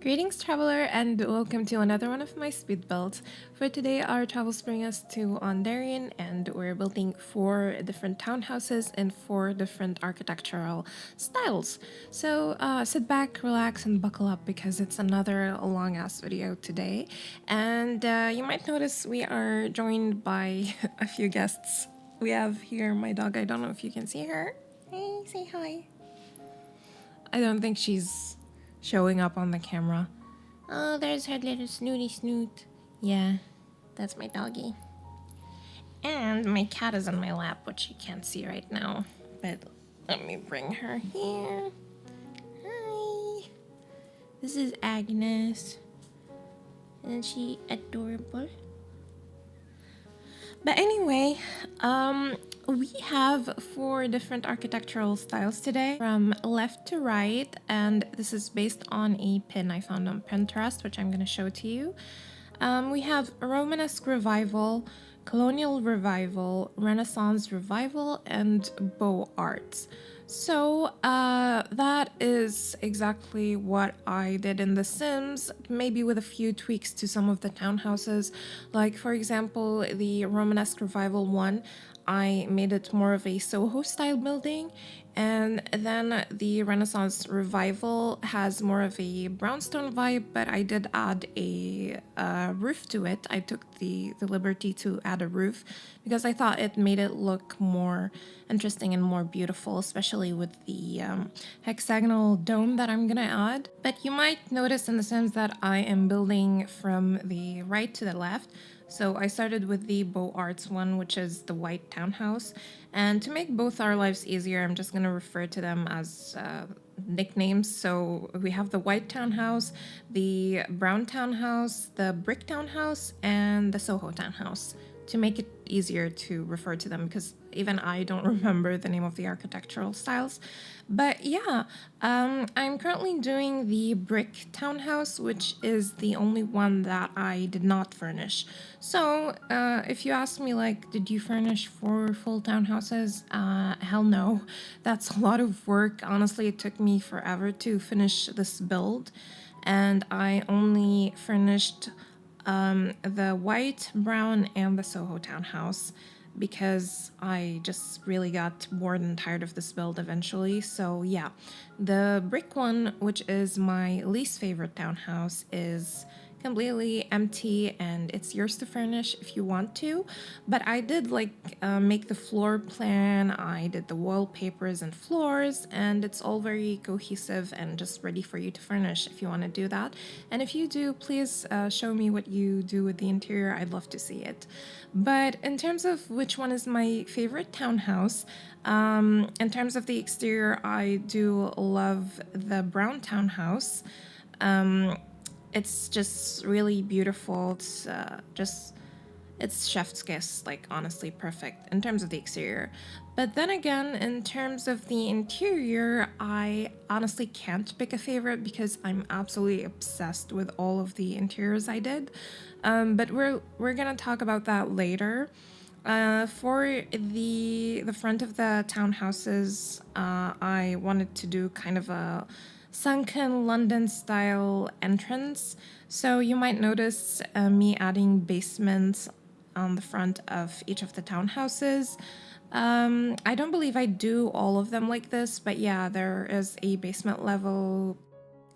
Greetings, traveler, and welcome to another one of my speed builds. For today, our travels bring us to Ondarian, and we're building 4 different townhouses in 4 different architectural styles. So sit back, relax, and buckle up because it's another long ass video today. And you might notice we are joined by a few guests. We have here my dog. I don't know if you can see her. Hey, say hi. I don't think she's showing up on the camera. Oh, there's her little snooty snoot. Yeah, that's my doggy. And my cat is on my lap, which you can't see right now. But let me bring her here. Hi. This is Agnes. Isn't she adorable? But anyway, we have 4 different architectural styles today from left to right, and this is based on a pin I found on Pinterest, which I'm going to show to you. We have Romanesque Revival, Colonial Revival, Renaissance Revival, and Beaux Arts. So that is exactly what I did in The Sims, maybe with a few tweaks to some of the townhouses. Like, for example, the Romanesque Revival one, I made it more of a Soho style building, and then the Renaissance Revival has more of a brownstone vibe, but I did add a roof to it. I took the liberty to add a roof because I thought it made it look more interesting and more beautiful, especially with the hexagonal dome that I'm gonna add. But you might notice in The Sims that I am building from the right to the left. So I started with the Beaux Arts one, which is the white townhouse. And to make both our lives easier, I'm just going to refer to them as nicknames. So we have the white townhouse, the brown townhouse, the brick townhouse, and the Soho townhouse, to make it easier to refer to them, because even I don't remember the name of the architectural styles. But yeah, I'm currently doing the brick townhouse, which is the only one that I did not furnish. So if you ask me, like, did you furnish 4 full townhouses? Hell no. That's a lot of work. Honestly, it took me forever to finish this build, and I only furnished the white, brown, and the Soho townhouse because I just really got bored and tired of this build eventually. So yeah, the brick one, which is my least favorite townhouse, is completely empty and it's yours to furnish if you want to. But I did make the floor plan, I did the wallpapers and floors, and it's all very cohesive and just ready for you to furnish if you want to do that. And if you do, please show me what you do with the interior. I'd love to see it. But in terms of which one is my favorite townhouse, in terms of the exterior, I do love the brown townhouse. It's just really beautiful. It's chef's kiss, like honestly perfect in terms of the exterior. But then again, in terms of the interior, I honestly can't pick a favorite because I'm absolutely obsessed with all of the interiors I did. But we're gonna talk about that later. For the front of the townhouses, I wanted to do kind of a sunken London style entrance. So you might notice me adding basements on the front of each of the townhouses. I don't believe I do all of them like this, but yeah, there is a basement level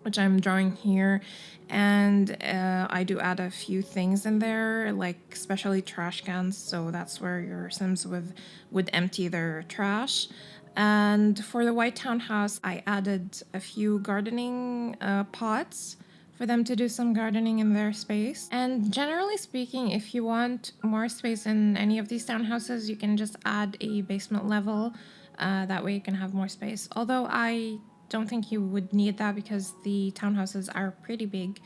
which I'm drawing here, and I do add a few things in there, like especially trash cans, so that's where your Sims would empty their trash. And for the white townhouse, I added a few gardening pots for them to do some gardening in their space. And generally speaking, if you want more space in any of these townhouses, you can just add a basement level. That way you can have more space. Although I don't think you would need that because the townhouses are pretty big.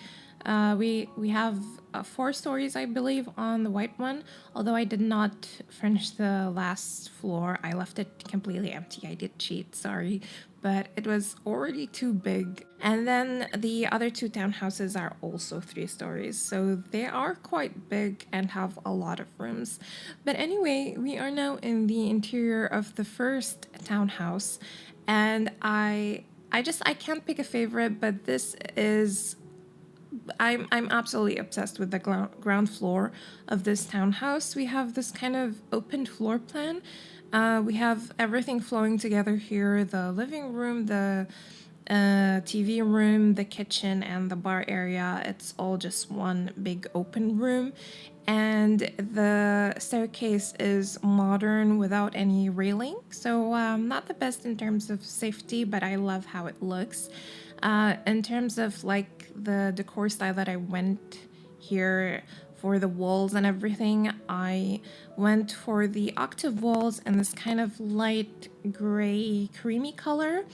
We have 4 stories, I believe, on the white one. Although I did not finish the last floor, I left it completely empty. I did cheat, sorry, but it was already too big. And then the other 2 townhouses are also 3 stories, so they are quite big and have a lot of rooms. But anyway, we are now in the interior of the first townhouse, and I can't pick a favorite, but this is I'm absolutely obsessed with the ground floor of this townhouse. We have this kind of open floor plan. We have everything flowing together here: the living room, the TV room, the kitchen, and the bar area. It's all just one big open room. And the staircase is modern without any railing. So, not the best in terms of safety, but I love how it looks. In terms of like the decor style that I went here for the walls and everything, I went for the octave walls and this kind of light gray creamy color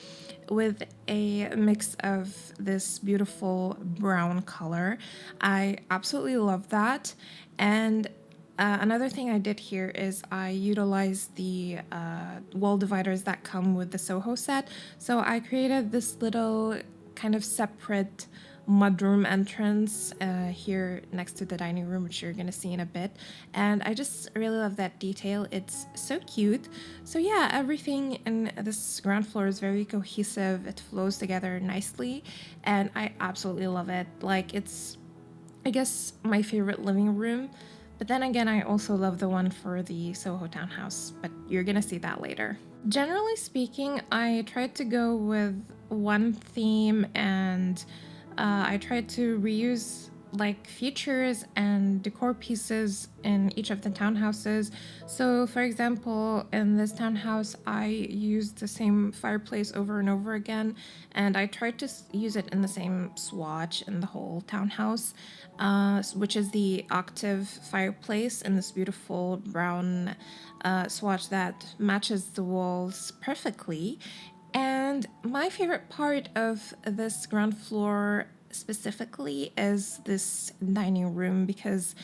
with a mix of this beautiful brown color. I absolutely love that. And another thing I did here is I utilized the wall dividers that come with the Soho set. So I created this little kind of separate mudroom entrance here next to the dining room, which you're gonna see in a bit. And I just really love that detail. It's so cute. So yeah, everything in this ground floor is very cohesive. It flows together nicely, and I absolutely love it. Like, it's, I guess, my favorite living room. But then again, I also love the one for the Soho townhouse, but you're gonna see that later. Generally speaking, I tried to go with one theme, and I tried to reuse like features and decor pieces in each of the townhouses. So, for example, in this townhouse, I used the same fireplace over and over again, and I tried to use it in the same swatch in the whole townhouse, which is the octave fireplace in this beautiful brown swatch that matches the walls perfectly. And my favorite part of this ground floor specifically is this dining room because,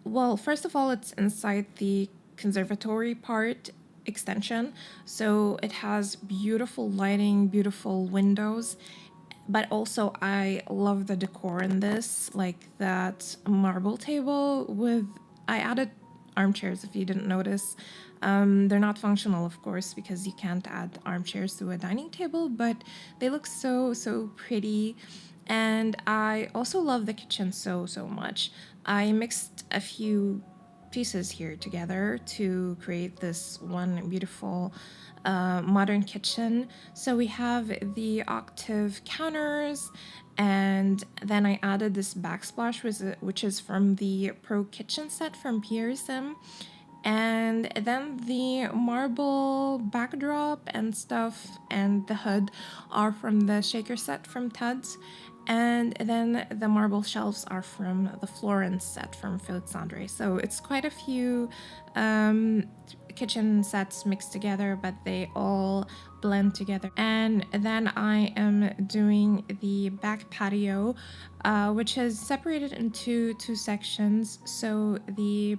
well, first of all, it's inside the conservatory part extension. So it has beautiful lighting, beautiful windows, but also I love the decor in this, like that marble table with, I added armchairs if you didn't notice. They're not functional, of course, because you can't add armchairs to a dining table, but they look so pretty. And I also love the kitchen so much. I mixed a few pieces here together to create this one beautiful modern kitchen. So we have the octave counters, and then I added this backsplash, which is from the Pro Kitchen set from Pearson. And then the marble backdrop and stuff and the hood are from the shaker set from Ted's. And then the marble shelves are from the Florence set from Felix Andre. So it's quite a few kitchen sets mixed together, but they all blend together. And then I am doing the back patio, which is separated into two sections. So the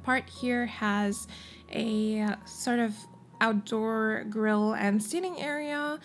part here has a sort of outdoor grill and seating area,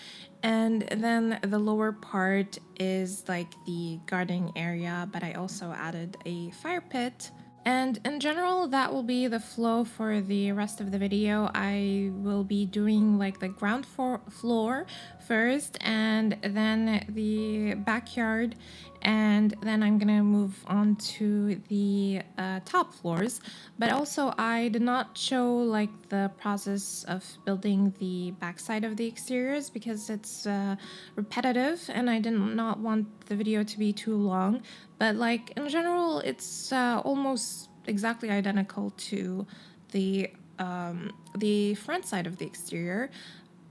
and then the lower part is like the gardening area, but I also added a fire pit. And in general, that will be the flow for the rest of the video. I will be doing like the ground floor first, and then the backyard, and then I'm gonna move on to the top floors. But also, I did not show like the process of building the backside of the exteriors because it's repetitive, and I did not want the video to be too long. But like in general, it's almost exactly identical to the front side of the exterior,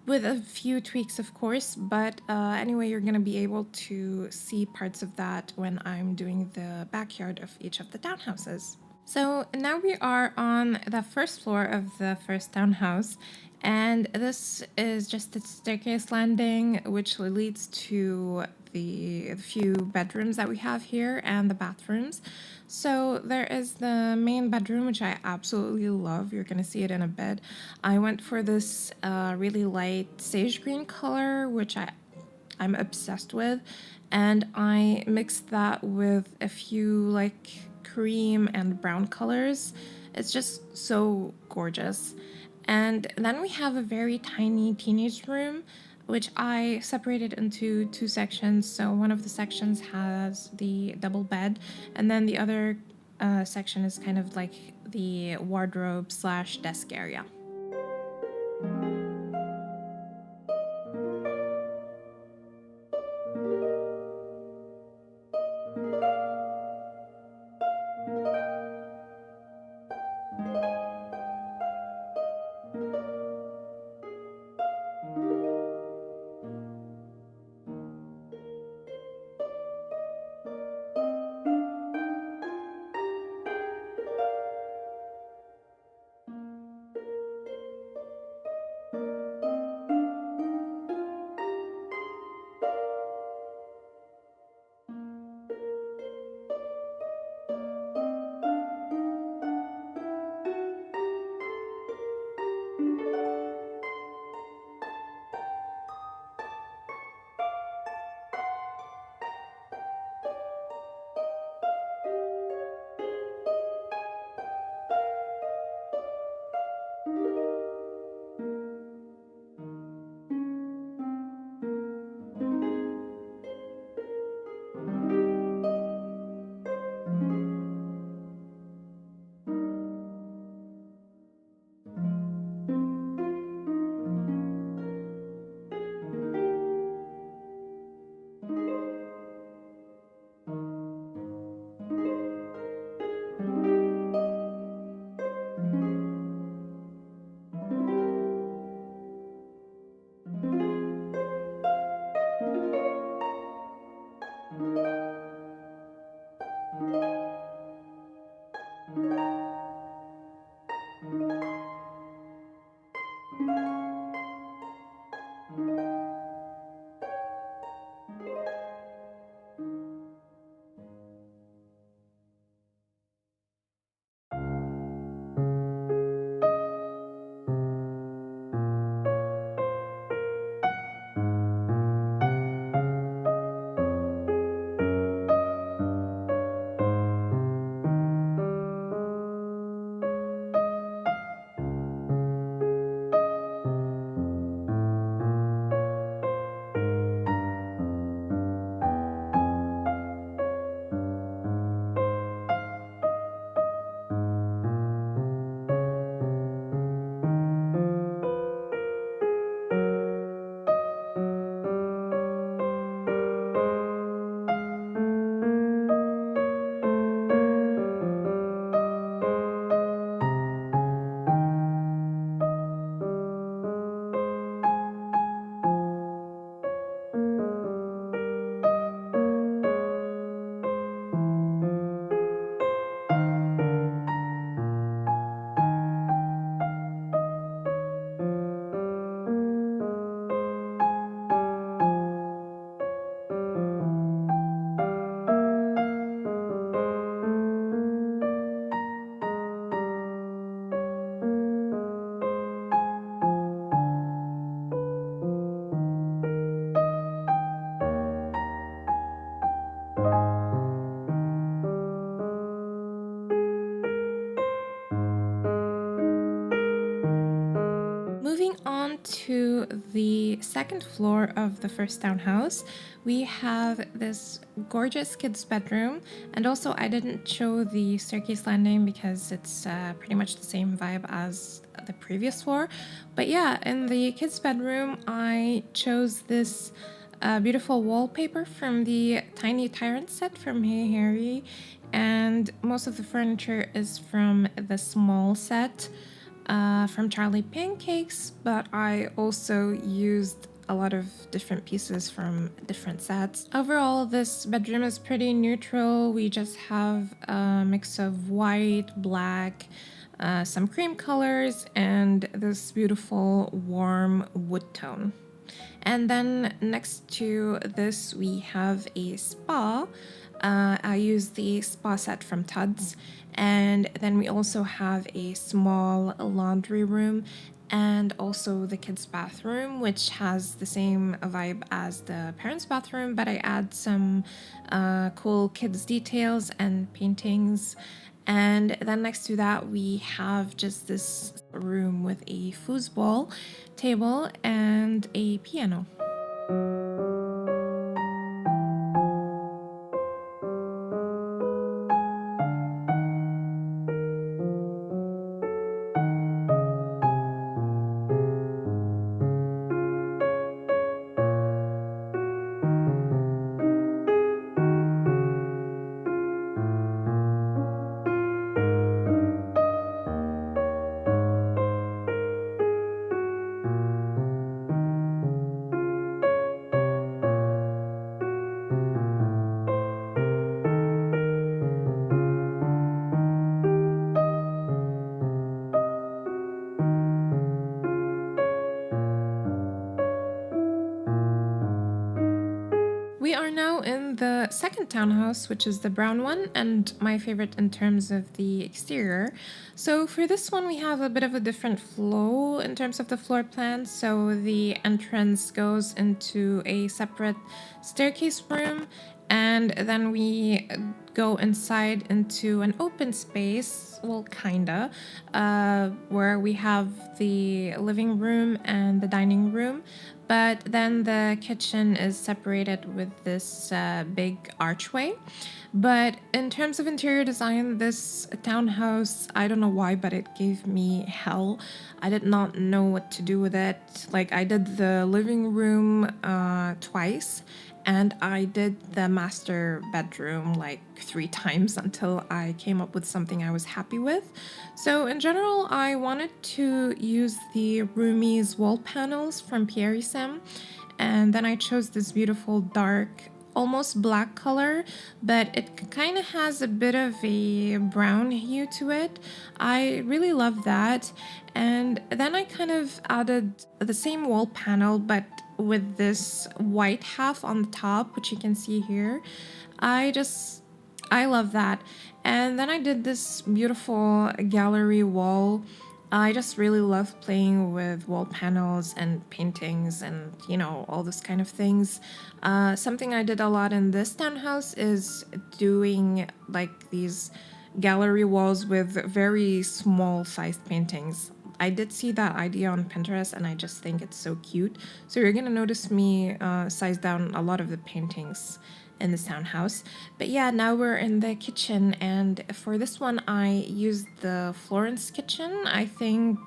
with a few tweaks, of course. But anyway, you're gonna be able to see parts of that when I'm doing the backyard of each of the townhouses. So now we are on the first floor of the first townhouse, and this is just a staircase landing which leads to the few bedrooms that we have here and the bathrooms. So there is the main bedroom, which I absolutely love. You're gonna see it in a bit. I went for this really light sage green color, which I'm obsessed with, and I mixed that with a few like cream and brown colors. It's just so gorgeous. And then we have a very tiny teenage room. which I separated into two sections. So one of the sections has the double bed, and then the other section is kind of like the wardrobe slash desk area. Moving on to the second floor of the first townhouse, we have this gorgeous kids' bedroom, and also I didn't show the staircase landing because it's pretty much the same vibe as the previous floor. But yeah, in the kids' bedroom, I chose this beautiful wallpaper from the Tiny Tyrant set from Hey Harry, and most of the furniture is from the small set from Charlie Pancakes, but I also used a lot of different pieces from different sets. Overall, this bedroom is pretty neutral. We just have a mix of white, black, some cream colors, and this beautiful warm wood tone. And then next to this, we have a spa. I use the spa set from Tuds. And then we also have a small laundry room and also the kids' bathroom, which has the same vibe as the parents' bathroom, but I add some cool kids' details and paintings. And then next to that, we have just this room with a foosball table and a piano. We are now in the second townhouse, which is the brown one, and my favorite in terms of the exterior. So for this one, we have a bit of a different flow in terms of the floor plan. So the entrance goes into a separate staircase room, and then we go inside into an open space, well, kinda, where we have the living room and the dining room. But then the kitchen is separated with this big archway. But in terms of interior design, this townhouse, I don't know why, but it gave me hell. I did not know what to do with it. Like, I did the living room twice, and I did the master bedroom like 3 times until I came up with something I was happy with. So in general, I wanted to use the Roomies wall panels from Pierre Sam, and then I chose this beautiful dark, almost black color, but it kind of has a bit of a brown hue to it. I really love that. And then I kind of added the same wall panel, but with this white half on the top, which you can see here. I love that. And then I did this beautiful gallery wall. I just really love playing with wall panels and paintings and, all those kind of things. Something I did a lot in this townhouse is doing like these gallery walls with very small sized paintings. I did see that idea on Pinterest and I just think it's so cute. So you're gonna notice me size down a lot of the paintings in this townhouse. But yeah, now we're in the kitchen, and for this one I used the Florence kitchen. I think,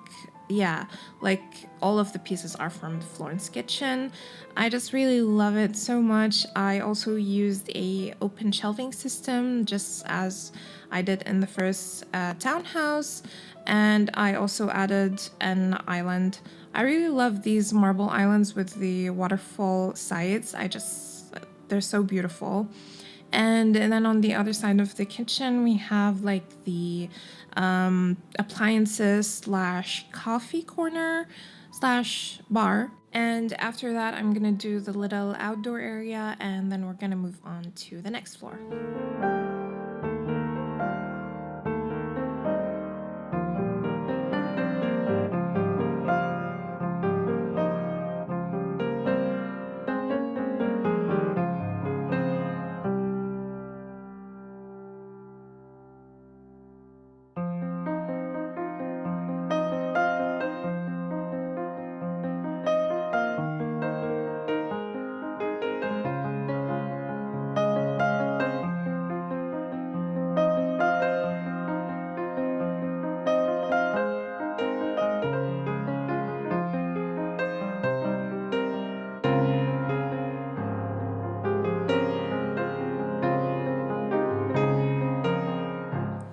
yeah, like all of the pieces are from the Florence kitchen. I just really love it so much. I also used a open shelving system just as I did in the first townhouse, and I also added an island. I really love these marble islands with the waterfall sides. They're so beautiful. And then on the other side of the kitchen, we have like the appliances slash coffee corner slash bar. And after that, I'm gonna do the little outdoor area, and then we're gonna move on to the next floor.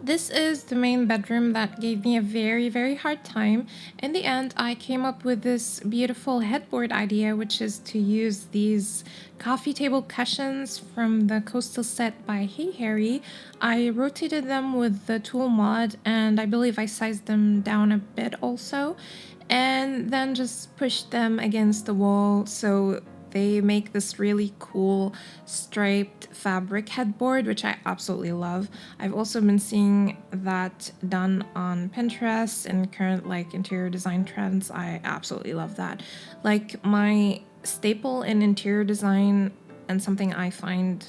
This is the main bedroom that gave me a very, very hard time. In the end, I came up with this beautiful headboard idea, which is to use these coffee table cushions from the coastal set by Hey Harry. I rotated them with the tool mod, and I believe I sized them down a bit also, and then just pushed them against the wall so they make this really cool striped fabric headboard, which I absolutely love. I've also been seeing that done on Pinterest and current like interior design trends. I absolutely love that. Like, my staple in interior design and something I find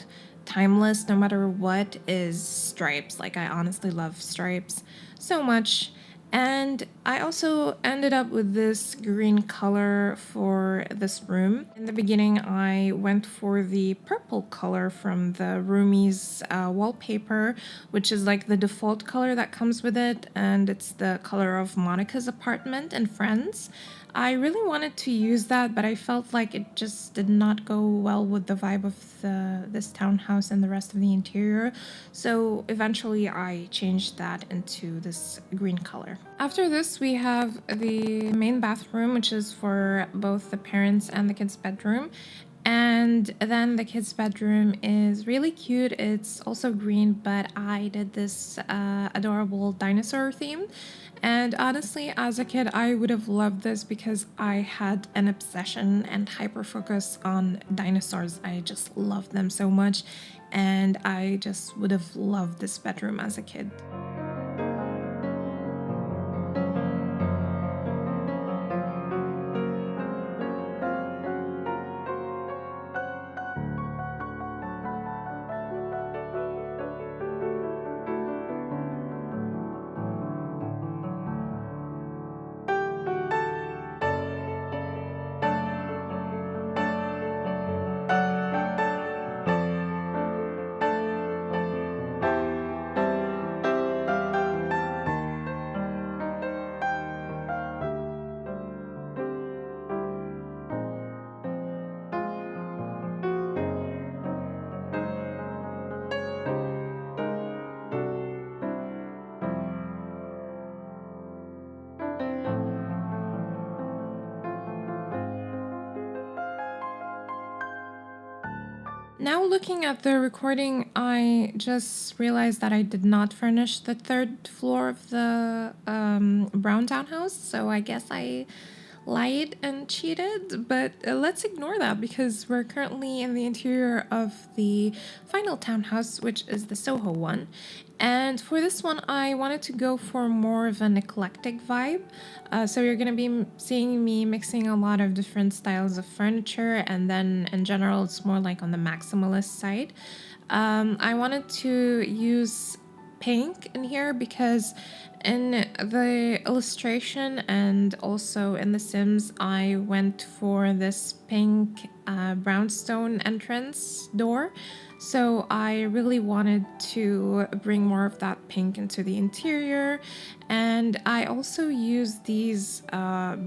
timeless no matter what is stripes. Like, I honestly love stripes so much. And I also ended up with this green color for this room. In the beginning, I went for the purple color from the roomie's wallpaper, which is like the default color that comes with it, and it's the color of Monica's apartment and Friends. I really wanted to use that, but I felt like it just did not go well with the vibe of this townhouse and the rest of the interior. So eventually I changed that into this green color. After this, we have the main bathroom, which is for both the parents and the kids' bedroom. And then the kids' bedroom is really cute. It's also green, but I did this adorable dinosaur theme. And honestly, as a kid, I would have loved this because I had an obsession and hyper focus on dinosaurs. I just loved them so much, and I just would have loved this bedroom as a kid. Now looking at the recording, I just realized that I did not furnish the third floor of the brown townhouse, so I guess I lied and cheated, but let's ignore that because we're currently in the interior of the final townhouse, which is the Soho one. And for this one, I wanted to go for more of an eclectic vibe. So you're going to be seeing me mixing a lot of different styles of furniture, and then in general, it's more like on the maximalist side. I wanted to use pink in here because in the illustration and also in The Sims, I went for this pink brownstone entrance door. So I really wanted to bring more of that pink into the interior. And I also used these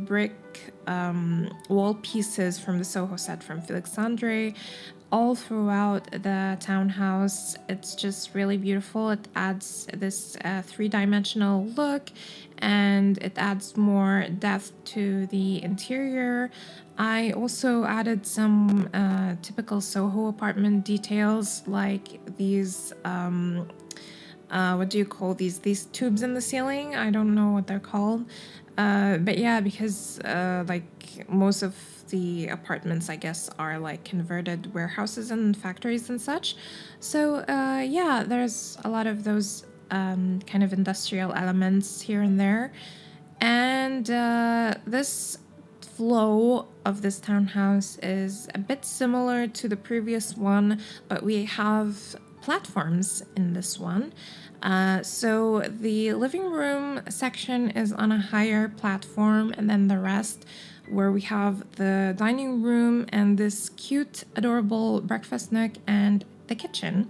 brick wall pieces from the Soho set from Felix Andre all throughout the townhouse. It's just really beautiful. It adds this three-dimensional look, and it adds more depth to the interior. I also added some typical Soho apartment details, like these what do you call these tubes in the ceiling? I don't know what they're called, but yeah, because like most of the apartments, I guess, are like converted warehouses and factories and such. So yeah, there's a lot of those kind of industrial elements here and there. And this flow of this townhouse is a bit similar to the previous one, but we have platforms in this one. So the living room section is on a higher platform, and then the rest, where we have the dining room and this cute, adorable breakfast nook and the kitchen.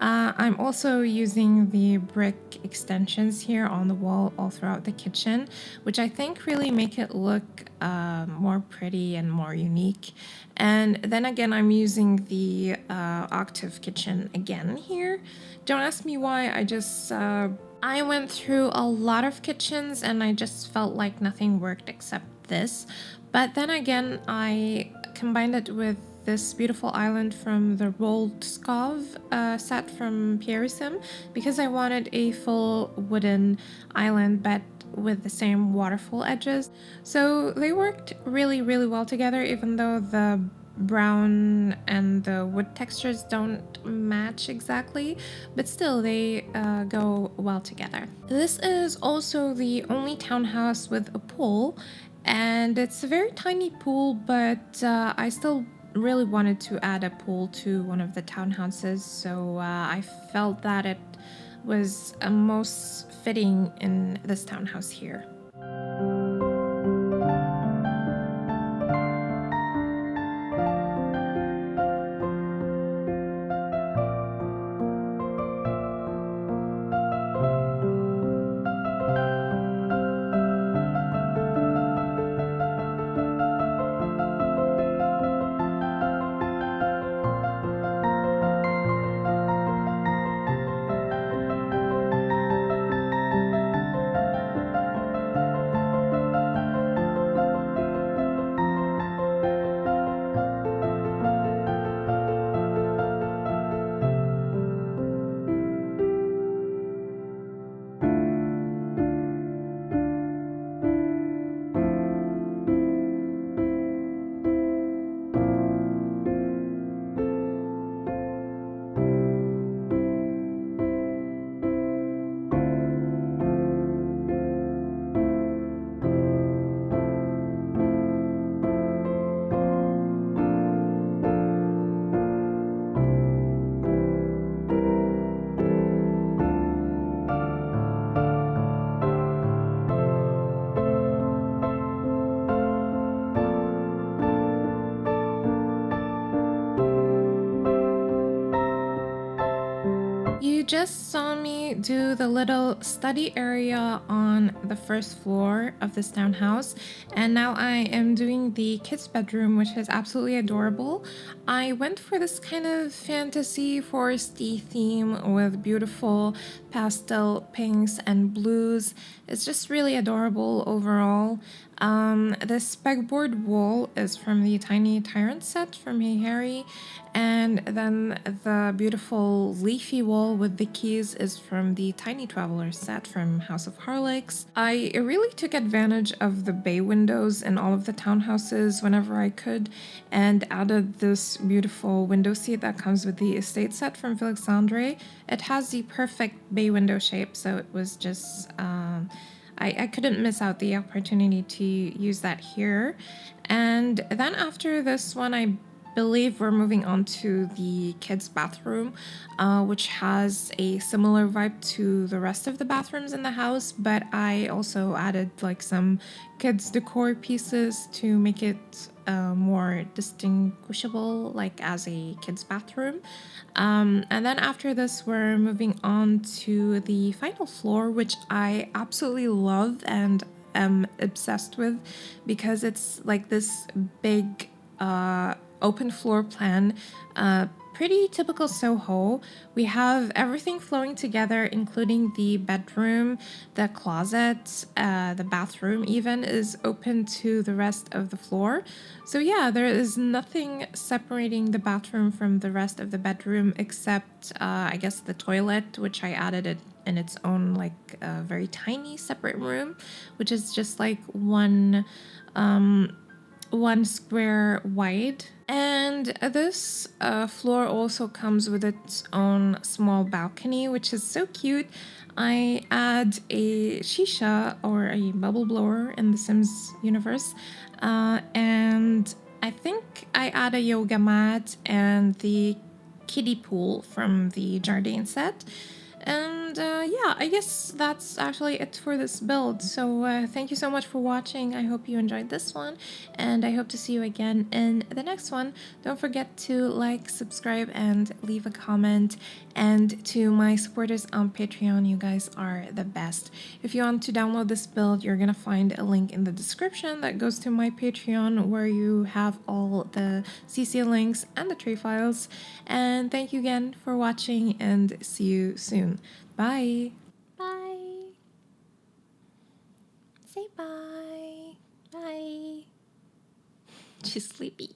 I'm also using the brick extensions here on the wall all throughout the kitchen, which I think really make it look more pretty and more unique. And then again, I'm using the octave kitchen again here. Don't ask me why, I went through a lot of kitchens and I just felt like nothing worked except this. But then again, I combined it with this beautiful island from the rolled Skov set from Pierresim because I wanted a full wooden island but with the same waterfall edges. So they worked really, really well together, even though the brown and the wood textures don't match exactly, but still they go well together. This is also the only townhouse with a pool, and it's a very tiny pool, but I still really wanted to add a pool to one of the townhouses, so I felt that it was most fitting in this townhouse here. You just saw me do the little study area on the first floor of this townhouse, and now I am doing the kids' bedroom, which is absolutely adorable. I went for this kind of fantasy foresty theme with beautiful pastel pinks and blues. It's just really adorable overall. This pegboard wall is from the Tiny Tyrant set from Hey Harry, and then the beautiful leafy wall with the keys is from the Tiny Traveler set from House of Harlix. I really took advantage of the bay windows in all of the townhouses whenever I could, and added this beautiful window seat that comes with the estate set from Felixandre. It has the perfect bay window shape, so it was just I couldn't miss out the opportunity to use that here. And then after this one, I believe we're moving on to the kids' bathroom, which has a similar vibe to the rest of the bathrooms in the house, but I also added like some kids' decor pieces to make it more distinguishable, like as a kids' bathroom. And then after this, we're moving on to the final floor, which I absolutely love and am obsessed with because it's like this big open floor plan, pretty typical Soho. We have everything flowing together, including the bedroom, the closet, the bathroom even is open to the rest of the floor. So yeah, there is nothing separating the bathroom from the rest of the bedroom except I guess the toilet, which I added it in its own like very tiny separate room, which is just like one square wide. And this floor also comes with its own small balcony, which is so cute. I add a shisha or a bubble blower in the Sims universe, and I think I add a yoga mat and the kiddie pool from the Jardine set. And yeah, I guess that's actually it for this build. So thank you so much for watching. I hope you enjoyed this one, and I hope to see you again in the next one. Don't forget to like, subscribe, and leave a comment. And to my supporters on Patreon, you guys are the best. If you want to download this build, you're gonna find a link in the description that goes to my Patreon, where you have all the CC links and the tree files. And thank you again for watching, and see you soon. Bye. Bye. Say bye. Bye. She's sleepy.